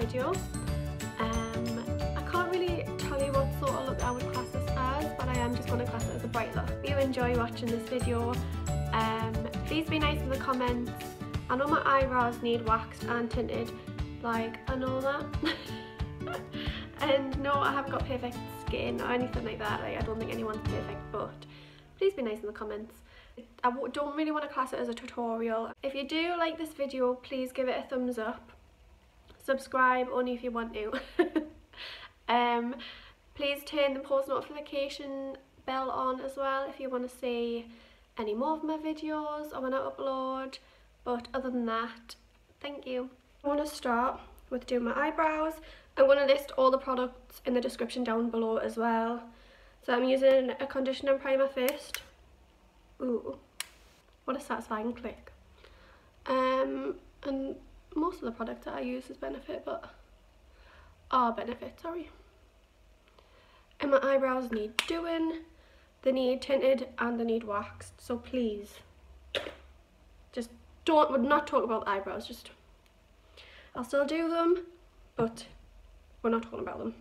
video. I can't really tell you what sort of look I would class this as, but I am just going to class it as a bright look. If you enjoy watching this video, please be nice in the comments. I know my eyebrows need waxed and tinted, like, I know that. And no, I haven't got perfect skin or anything like that. Like, I don't think anyone's perfect, but please be nice in the comments. I don't really want to class it as a tutorial. If you do like this video, please give it a thumbs up. Subscribe only if you want to. Please turn the post notification bell on as well if you want to see any more of my videos or when I upload. But other than that, thank you. I want to start with doing my eyebrows. I'm going to list all the products in the description down below as well. So I'm using a conditioner and primer first. Ooh, what a satisfying click. And most of the products that I use is Benefit, sorry. And my eyebrows need doing, they need tinted and they need waxed. So please, just would not talk about the eyebrows, just, I'll still do them, but we're not talking about them.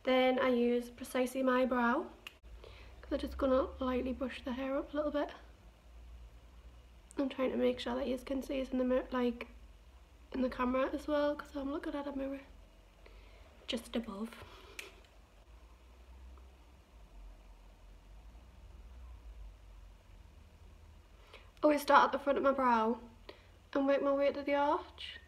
Then I use Precisely My Brow, because I'm just gonna lightly brush the hair up a little bit. I'm trying to make sure that you can see it in the mirror, like in the camera as well, because I'm looking at a mirror just above. Always start at the front of my brow and work my way to the arch.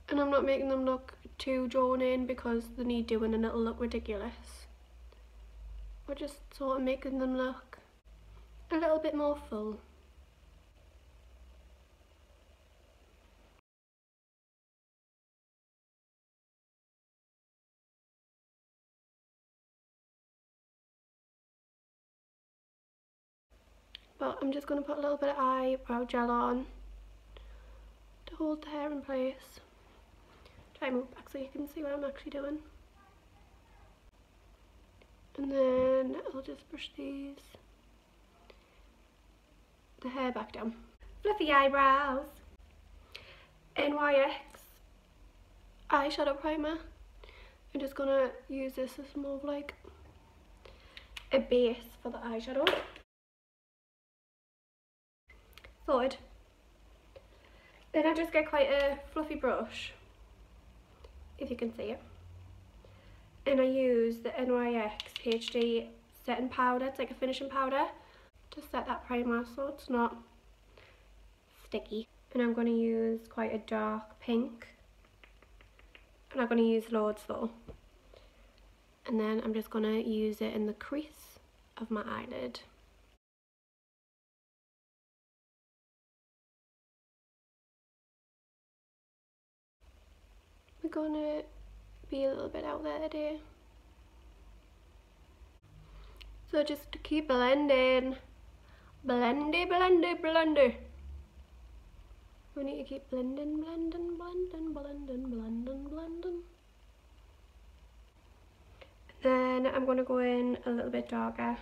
And I'm not making them look too drawn in because they need doing and it'll look ridiculous. We're just sort of making them look a little bit more full. But I'm just going to put a little bit of eyebrow gel on to hold the hair in place. Try and move back so you can see what I'm actually doing. And then I'll just brush the hair back down. Fluffy eyebrows. NYX eyeshadow primer. I'm just going to use this as more of like a base for the eyeshadow. Forward. Then I just get quite a fluffy brush, if you can see it, and I use the NYX HD setting powder. It's like a finishing powder to set that primer so it's not sticky. And I'm going to use quite a dark pink, and I'm going to use loads though, and then I'm just going to use it in the crease of my eyelid. We're gonna be a little bit out there today. So just to keep blending. Blendy, blendy, blender. We need to keep blending, blending, blending, blending, blending, blending. Then I'm gonna go in a little bit darker.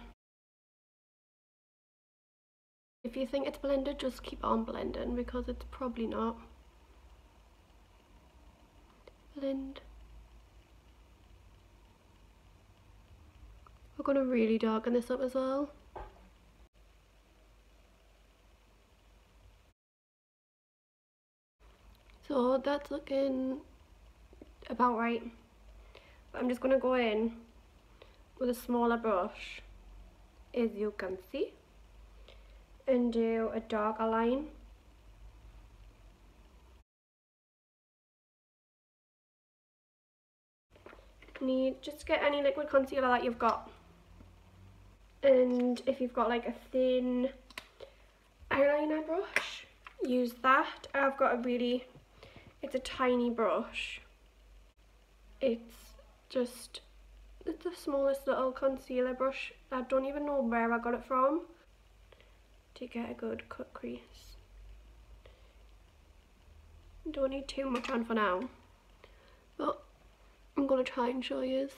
If you think it's blended, just keep on blending because it's probably not. Blend. We're going to really darken this up as well. So that's looking about right. But I'm just going to go in with a smaller brush, as you can see, and do a darker line. Just get any liquid concealer that you've got, and if you've got like a thin eyeliner brush, use that. I've got it's a tiny brush. It's the smallest little concealer brush. I don't even know where I got it from, to get a good cut crease. Don't need too much on for now, but I'm going to try and show you.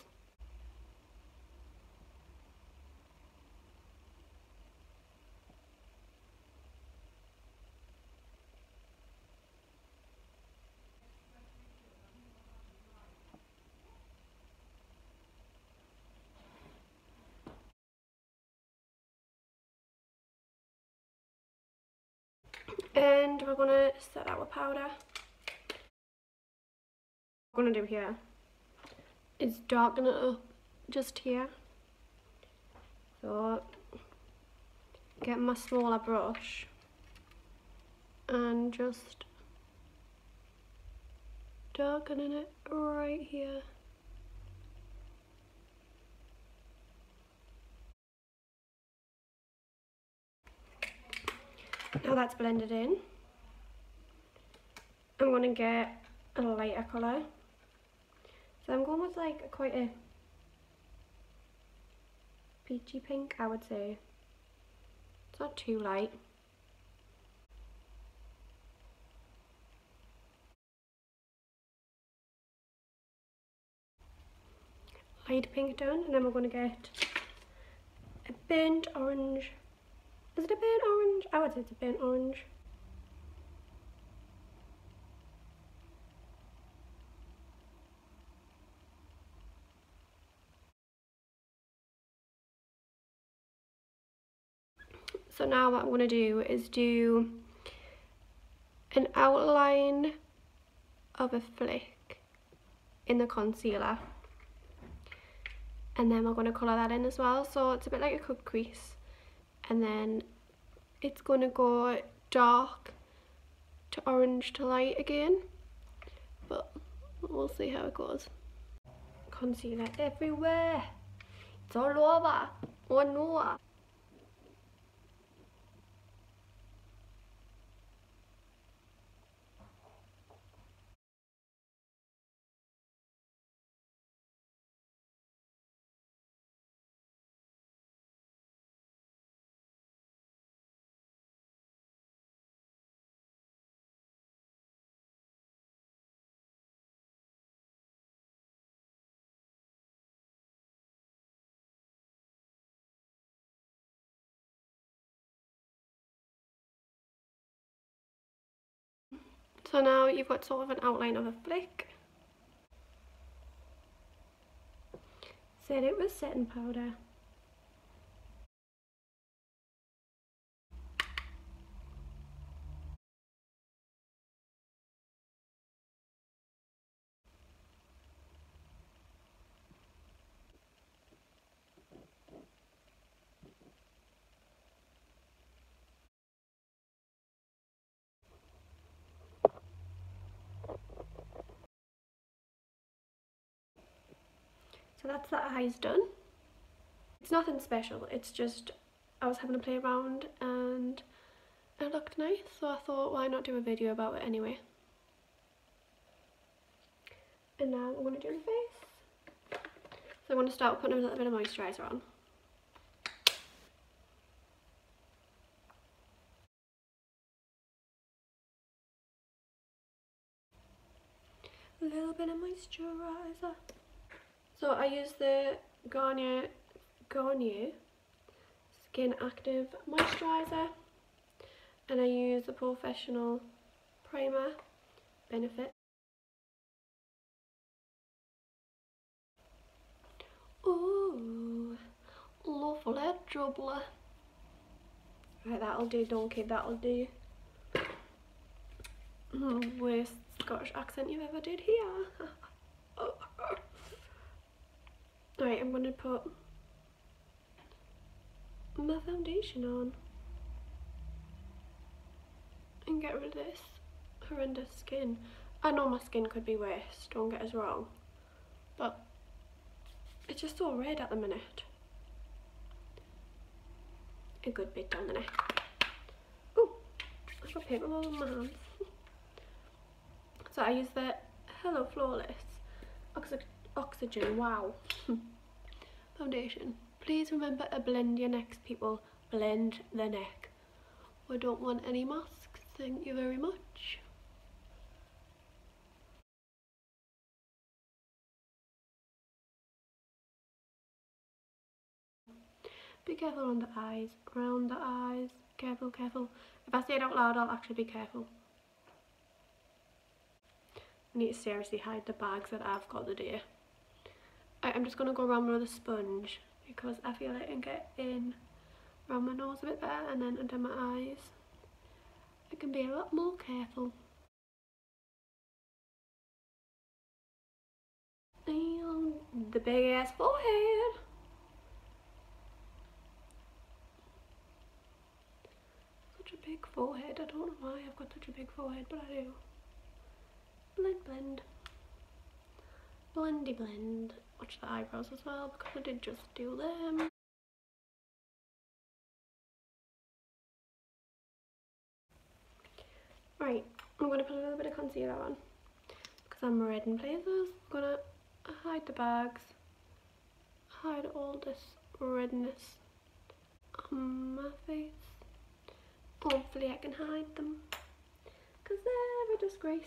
And we're going to set our powder. What I'm going to do here is darken it up just here. So get my smaller brush and just darkening it right here. Now that's blended in, I'm going to get a lighter colour. So I'm going with like quite a peachy pink, I would say. It's not too light. Light pink done, and then we're going to get a burnt orange. Is it a burnt orange? I would say it's a burnt orange. So now what I'm going to do is do an outline of a flick in the concealer. And then we're going to colour that in as well. So it's a bit like a cut crease. And then it's going to go dark to orange to light again. But we'll see how it goes. Concealer everywhere. It's all over. Oh no. So now you've got sort of an outline of a flick. Said it was setting powder. So that's that eyes done. It's nothing special, it's just I was having a play around and it looked nice, so I thought why not do a video about it anyway. And now I'm going to do the face. So I'm going to start putting a little bit of moisturiser on. A little bit of moisturiser. So I use the Garnier SkinActive moisturiser, and I use the Professional primer, Benefit. Ooh, lovely jubbly. Right, that'll do, donkey, that'll do. Worst Scottish accent you ever did here. Right, I'm going to put my foundation on and get rid of this horrendous skin. I know my skin could be worse, don't get us wrong, but it's just so red at the minute. A good bit down the neck. Oh, I've got paper all on my hands. So I use the Hello Flawless Oxygen, wow, foundation. Please remember to blend your necks, people. Blend the neck. We don't want any masks, thank you very much. Be careful on the eyes, around the eyes, careful, careful. If I say it out loud, I'll actually be careful. I need to seriously hide the bags that I've got today. I'm just going to go around with a sponge because I feel like I can get in around my nose a bit better and then under my eyes. I can be a lot more careful. And the big ass forehead. Such a big forehead. I don't know why I've got such a big forehead, but I do. Blend, blend. Blendy blend. Watch the eyebrows as well, because I did just do them. Right, I'm going to put a little bit of concealer on because I'm red in places. I'm going to hide the bags, hide all this redness on my face. Hopefully I can hide them because they're a disgrace.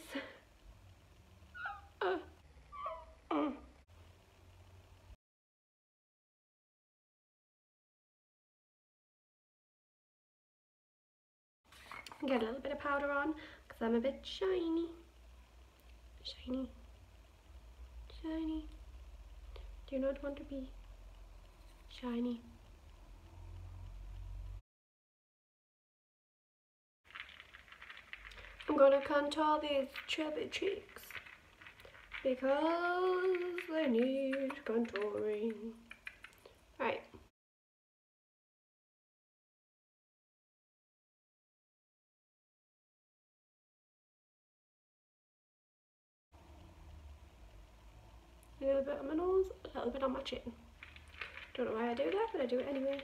Get a little bit of powder on because I'm a bit shiny. Shiny. Shiny. Do you not want to be shiny? I'm going to contour these chubby cheeks because they need contouring. Right. A little bit on my nose, a little bit on my chin. Don't know why I do that, but I do it anyway.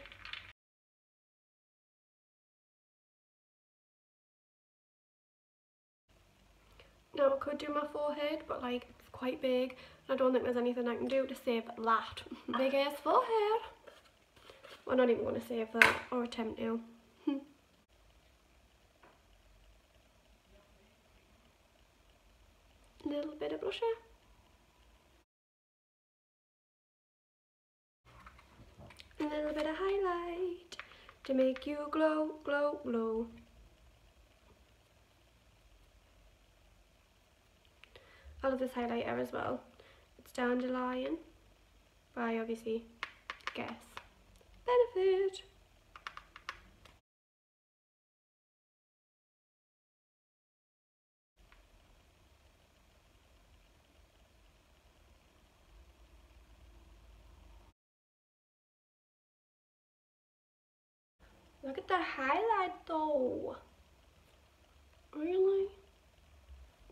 Now I could do my forehead, but like it's quite big. I don't think there's anything I can do to save that big ass forehead. We're not even going to save that or attempt to. A little bit of blusher. A little bit of highlight to make you glow, glow, glow. I love this highlighter as well. It's Dandelion by, obviously, guess, Benefit. Look at the highlight though. Really?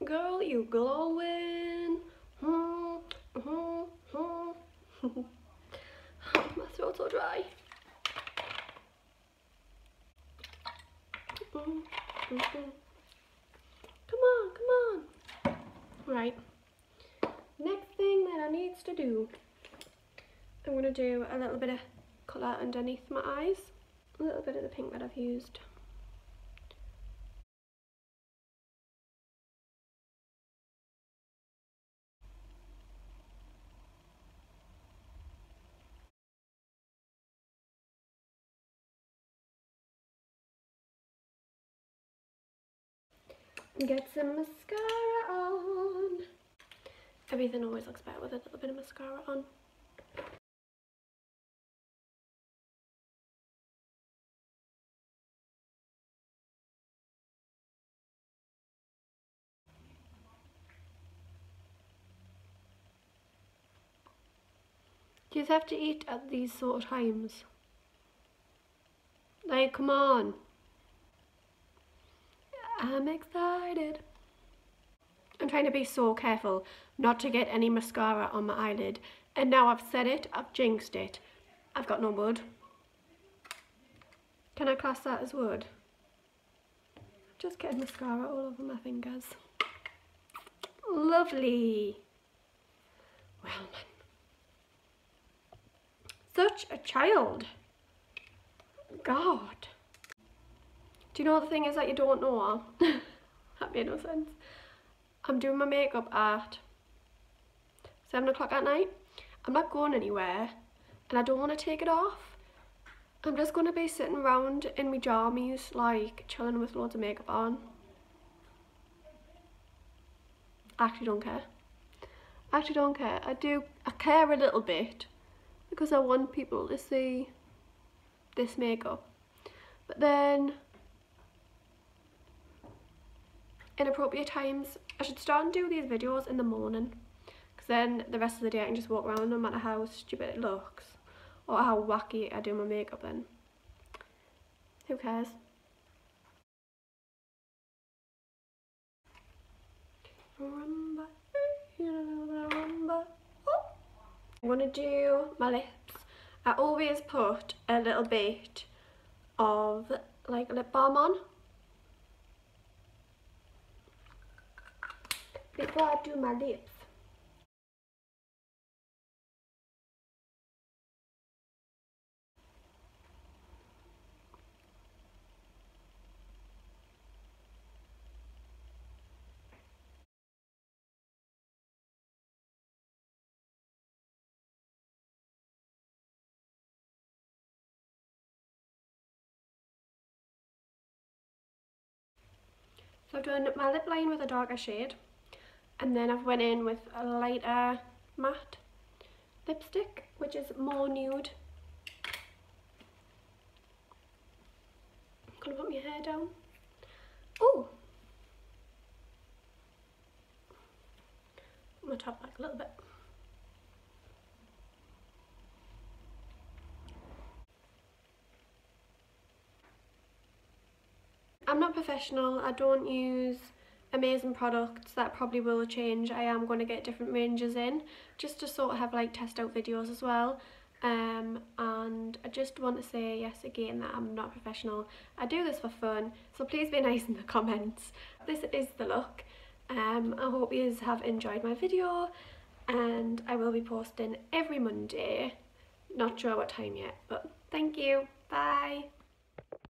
Girl, you glowing. My throat's so dry. Come on, come on. Right. Next thing that I need to do, I'm going to do a little bit of colour underneath my eyes. A little bit of the pink that I've used. Get some mascara on. Everything always looks better with a little bit of mascara on. You just have to eat at these sort of times. Like, come on. I'm excited. I'm trying to be so careful not to get any mascara on my eyelid. And now I've said it, I've jinxed it. I've got no wood. Can I class that as wood? Just getting mascara all over my fingers. Lovely. Well, man. Such a child. God. Do you know the thing is that you don't know? That made no sense. I'm doing my makeup at 7 o'clock at night. I'm not going anywhere and I don't want to take it off. I'm just going to be sitting around in my jammies, like chilling with loads of makeup on. I actually don't care. I actually don't care. I care a little bit because I want people to see this makeup. But then inappropriate times. I should start and do these videos in the morning, because then the rest of the day I can just walk around no matter how stupid it looks or how wacky I do my makeup in. Who cares? I'm gonna do my lips. I always put a little bit of like lip balm on before I do my lips. So I've done my lip line with a darker shade, and then I've went in with a lighter matte lipstick, which is more nude. I'm gonna put my hair down. Oh, my top back a little bit. I'm not professional. I don't use amazing products that probably will change. I am going to get different ranges in just to sort of have like test out videos as well. And I just want to say yes again that I'm not professional. I do this for fun, so please be nice in the comments. This is the look. I hope you have enjoyed my video, and I will be posting every Monday. Not sure what time yet, but thank you. Bye.